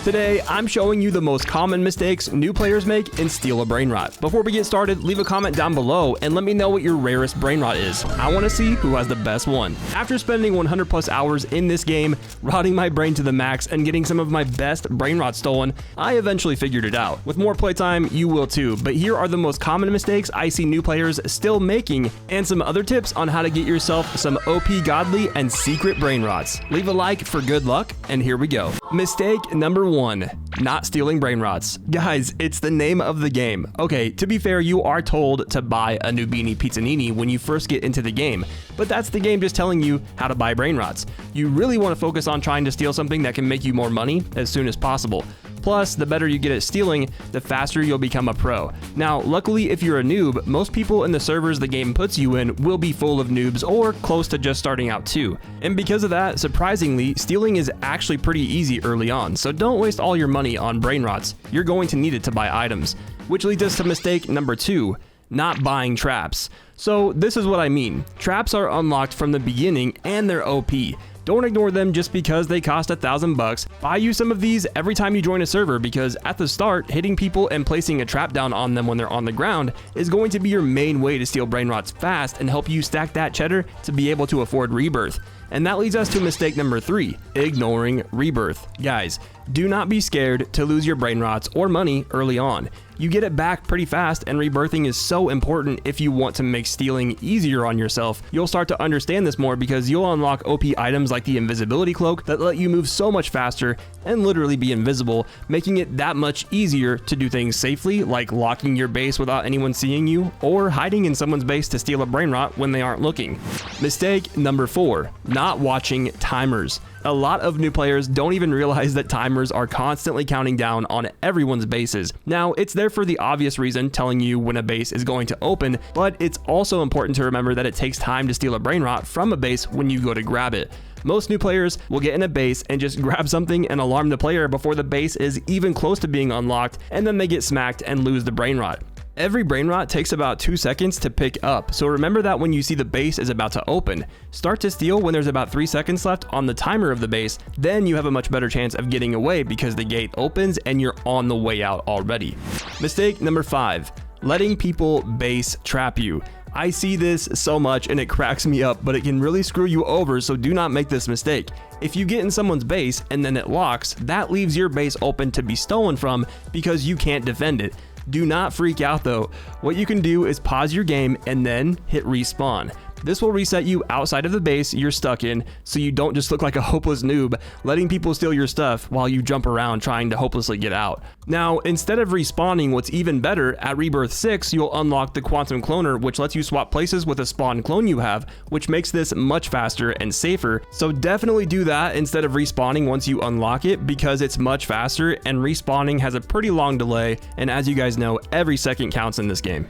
Today, I'm showing you the most common mistakes new players make in Steal a Brainrot. Before we get started, leave a comment down below and let me know what your rarest Brainrot is. I want to see who has the best one. After spending 100 plus hours in this game, rotting my brain to the max and getting some of my best Brainrot stolen, I eventually figured it out. With more playtime, you will too, but here are the most common mistakes I see new players still making and some other tips on how to get yourself some OP godly and secret Brainrots. Leave a like for good luck, and here we go. Mistake number 1, not stealing Brainrots. Guys, it's the name of the game. Okay, to be fair, you are told to buy a Noobini Pizzanini when you first get into the game, but that's the game just telling you how to buy Brainrots. You really want to focus on trying to steal something that can make you more money as soon as possible. Plus, the better you get at stealing, the faster you'll become a pro. Now, luckily, if you're a noob, most people in the servers the game puts you in will be full of noobs or close to just starting out too. And because of that, surprisingly, stealing is actually pretty easy early on, so don't waste all your money on Brainrots. You're going to need it to buy items. Which leads us to mistake number 2, not buying traps. So this is what I mean. Traps are unlocked from the beginning and they're OP. Don't ignore them just because they cost $1,000. Buy you some of these every time you join a server because at the start, hitting people and placing a trap down on them when they're on the ground is going to be your main way to steal Brainrots fast and help you stack that cheddar to be able to afford Rebirth. And that leads us to mistake number 3, ignoring Rebirth. Guys, do not be scared to lose your Brainrots or money early on. You get it back pretty fast, and rebirthing is so important if you want to make stealing easier on yourself. You'll start to understand this more because you'll unlock OP items like the invisibility cloak that let you move so much faster and literally be invisible, making it that much easier to do things safely, like locking your base without anyone seeing you, or hiding in someone's base to steal a Brainrot when they aren't looking. Mistake number 4, not watching timers. A lot of new players don't even realize that timers are constantly counting down on everyone's bases. Now, it's there for the obvious reason, telling you when a base is going to open, but it's also important to remember that it takes time to steal a Brainrot from a base when you go to grab it. Most new players will get in a base and just grab something and alarm the player before the base is even close to being unlocked, and then they get smacked and lose the Brainrot. Every Brainrot takes about 2 seconds to pick up, so remember that when you see the base is about to open. Start to steal when there's about 3 seconds left on the timer of the base, then you have a much better chance of getting away because the gate opens and you're on the way out already. Mistake number 5, letting people base trap you. I see this so much and it cracks me up, but it can really screw you over, so do not make this mistake. If you get in someone's base and then it locks, that leaves your base open to be stolen from because you can't defend it. Do not freak out though. What you can do is pause your game and then hit respawn. This will reset you outside of the base you're stuck in, so you don't just look like a hopeless noob, letting people steal your stuff while you jump around trying to hopelessly get out. Now, instead of respawning, what's even better, at Rebirth 6, you'll unlock the Quantum Cloner, which lets you swap places with a spawn clone you have, which makes this much faster and safer. So definitely do that instead of respawning once you unlock it, because it's much faster and respawning has a pretty long delay, and as you guys know, every second counts in this game.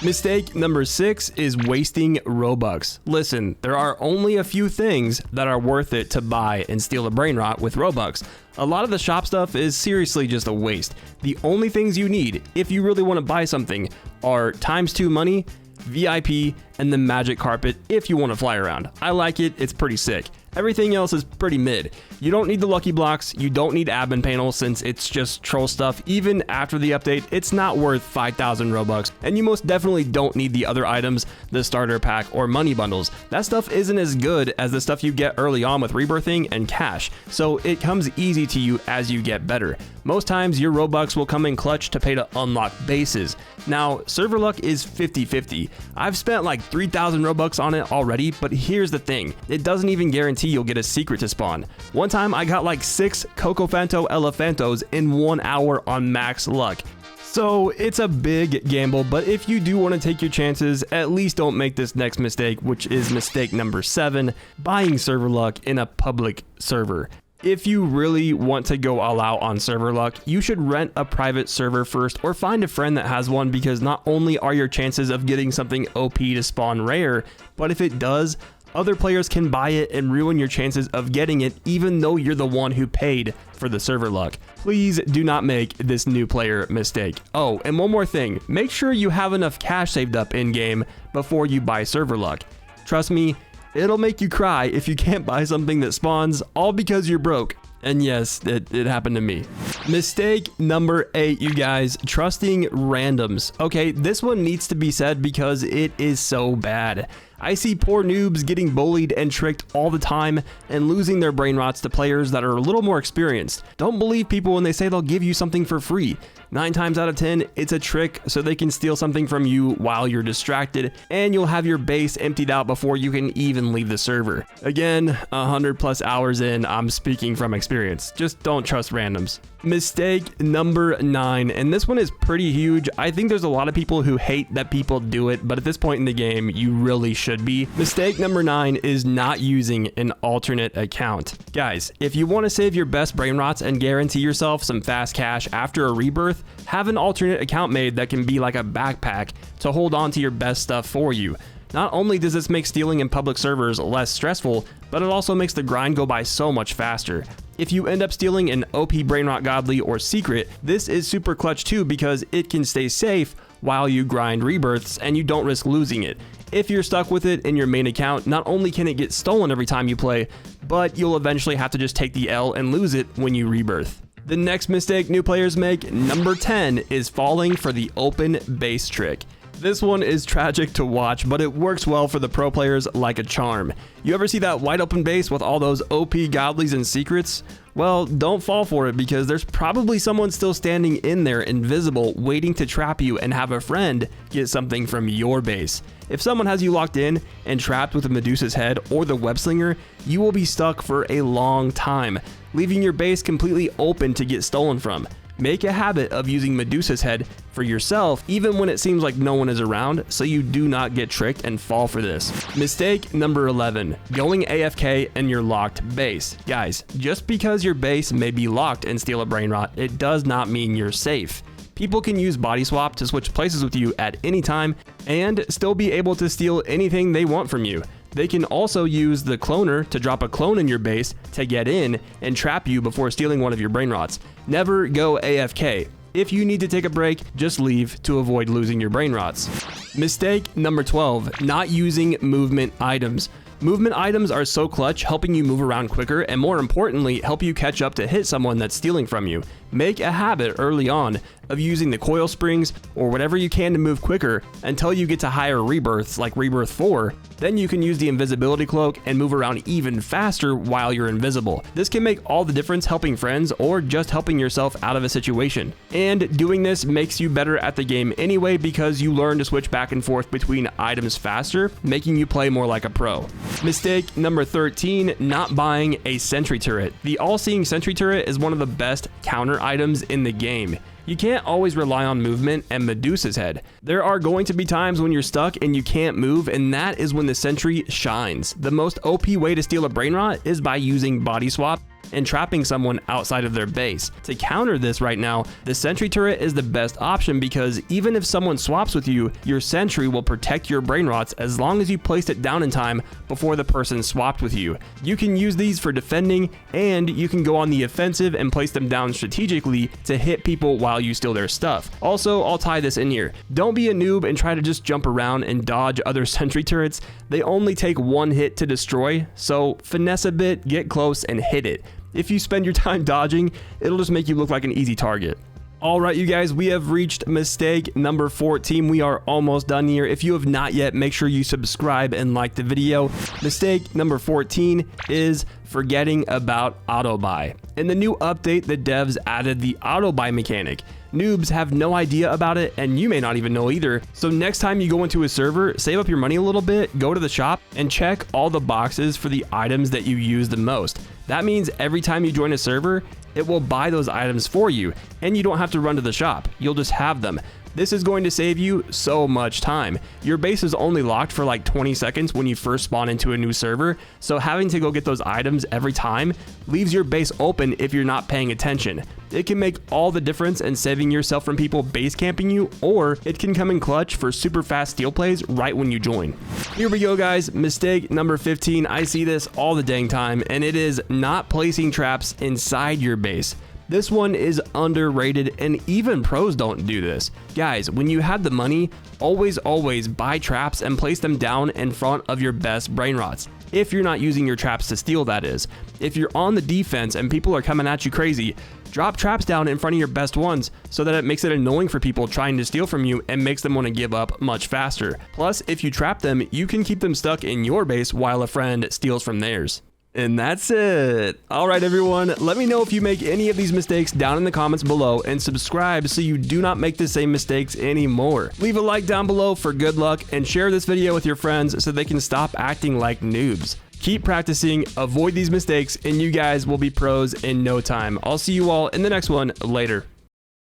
Mistake number 6 is wasting Robux. Listen, there are only a few things that are worth it to buy and steal a Brainrot with Robux. A lot of the shop stuff is seriously just a waste. The only things you need, if you really want to buy something, are ×2 money, VIP, and the magic carpet if you want to fly around. I like it, it's pretty sick. Everything else is pretty mid. You don't need the lucky blocks, you don't need admin panels since it's just troll stuff. Even after the update, it's not worth 5,000 Robux, and you most definitely don't need the other items, the starter pack or money bundles. That stuff isn't as good as the stuff you get early on with rebirthing and cash, so it comes easy to you as you get better. Most times your Robux will come in clutch to pay to unlock bases. Now, server luck is 50-50. I've spent like 3,000 Robux on it already, but here's the thing, it doesn't even guarantee you'll get a secret to spawn. One time I got like 6 Cocofanto Elefantos in 1 hour on max luck. So it's a big gamble, but if you do want to take your chances, at least don't make this next mistake, which is mistake number 7, buying server luck in a public server. If you really want to go all out on server luck, you should rent a private server first or find a friend that has one, because not only are your chances of getting something OP to spawn rare, but if it does, other players can buy it and ruin your chances of getting it even though you're the one who paid for the server luck. Please do not make this new player mistake. Oh, and one more thing, make sure you have enough cash saved up in game before you buy server luck. Trust me, it'll make you cry if you can't buy something that spawns all because you're broke. And yes, it happened to me. Mistake number 8, you guys, trusting randoms. Okay, this one needs to be said because it is so bad. I see poor noobs getting bullied and tricked all the time and losing their brain rots to players that are a little more experienced. Don't believe people when they say they'll give you something for free. 9 times out of 10, it's a trick so they can steal something from you while you're distracted, and you'll have your base emptied out before you can even leave the server. Again, 100+ hours in, I'm speaking from experience. Just don't trust randoms. Mistake number 9, and this one is pretty huge. I think there's a lot of people who hate that people do it, but at this point in the game, you really should be. Mistake number 9 is not using an alternate account. Guys, if you want to save your best brain rots and guarantee yourself some fast cash after a rebirth, have an alternate account made that can be like a backpack to hold on to your best stuff for you. Not only does this make stealing in public servers less stressful, but it also makes the grind go by so much faster. If you end up stealing an OP Brainrot Godly or Secret, this is super clutch too because it can stay safe while you grind rebirths and you don't risk losing it. If you're stuck with it in your main account, not only can it get stolen every time you play, but you'll eventually have to just take the L and lose it when you rebirth. The next mistake new players make, number 10, is falling for the open base trick. This one is tragic to watch, but it works well for the pro players like a charm. You ever see that wide open base with all those OP godlies and secrets? Well, don't fall for it because there's probably someone still standing in there invisible waiting to trap you and have a friend get something from your base. If someone has you locked in and trapped with a Medusa's head or the web slinger, you will be stuck for a long time, leaving your base completely open to get stolen from. Make a habit of using Medusa's head for yourself even when it seems like no one is around so you do not get tricked and fall for this. Mistake number 11, going AFK in your locked base. Guys, just because your base may be locked and steal a brain rot, it does not mean you're safe. People can use body swap to switch places with you at any time and still be able to steal anything they want from you. They can also use the cloner to drop a clone in your base to get in and trap you before stealing one of your brain rots. Never go AFK. If you need to take a break, just leave to avoid losing your brain rots. Mistake number 12, not using movement items. Movement items are so clutch, helping you move around quicker and more importantly, help you catch up to hit someone that's stealing from you. Make a habit early on of using the coil springs or whatever you can to move quicker until you get to higher rebirths like rebirth 4. Then you can use the invisibility cloak and move around even faster while you're invisible. This can make all the difference helping friends or just helping yourself out of a situation. And doing this makes you better at the game anyway because you learn to switch back and forth between items faster, making you play more like a pro. Mistake number 13, not buying a sentry turret. The all-seeing sentry turret is one of the best counter items in the game. You can't always rely on movement and Medusa's head. There are going to be times when you're stuck and you can't move, and that is when the sentry shines. The most OP way to steal a brain rot is by using body swap and trapping someone outside of their base. To counter this right now, the sentry turret is the best option because even if someone swaps with you, your sentry will protect your brain rots as long as you placed it down in time before the person swapped with you. You can use these for defending, and you can go on the offensive and place them down strategically to hit people while you steal their stuff. Also, I'll tie this in here. Don't be a noob and try to just jump around and dodge other sentry turrets. They only take one hit to destroy, so finesse a bit, get close, and hit it. If you spend your time dodging, it'll just make you look like an easy target. Alright you guys, we have reached mistake number 14. We are almost done here. If you have not yet, make sure you subscribe and like the video. Mistake number 14 is forgetting about auto buy. In the new update, the devs added the auto buy mechanic. Noobs have no idea about it, and you may not even know either. So next time you go into a server, save up your money a little bit, go to the shop, and check all the boxes for the items that you use the most. That means every time you join a server, it will buy those items for you, and you don't have to run to the shop. You'll just have them. This is going to save you so much time. Your base is only locked for like 20 seconds when you first spawn into a new server, so having to go get those items every time leaves your base open if you're not paying attention. It can make all the difference in saving yourself from people base camping you, or it can come in clutch for super fast steal plays right when you join. Here we go guys, mistake number 15. I see this all the dang time, and it is not placing traps inside your base. This one is underrated, and even pros don't do this. Guys, when you have the money, always buy traps and place them down in front of your best brain rots. if you're not using your traps to steal, that is. If you're on the defense and people are coming at you crazy, drop traps down in front of your best ones so that it makes it annoying for people trying to steal from you and makes them want to give up much faster. Plus, if you trap them, you can keep them stuck in your base while a friend steals from theirs. And that's it. Alright everyone, let me know if you make any of these mistakes down in the comments below, and subscribe so you do not make the same mistakes anymore. Leave a like down below for good luck, and share this video with your friends so they can stop acting like noobs. Keep practicing, avoid these mistakes, and you guys will be pros in no time. I'll see you all in the next one. Later.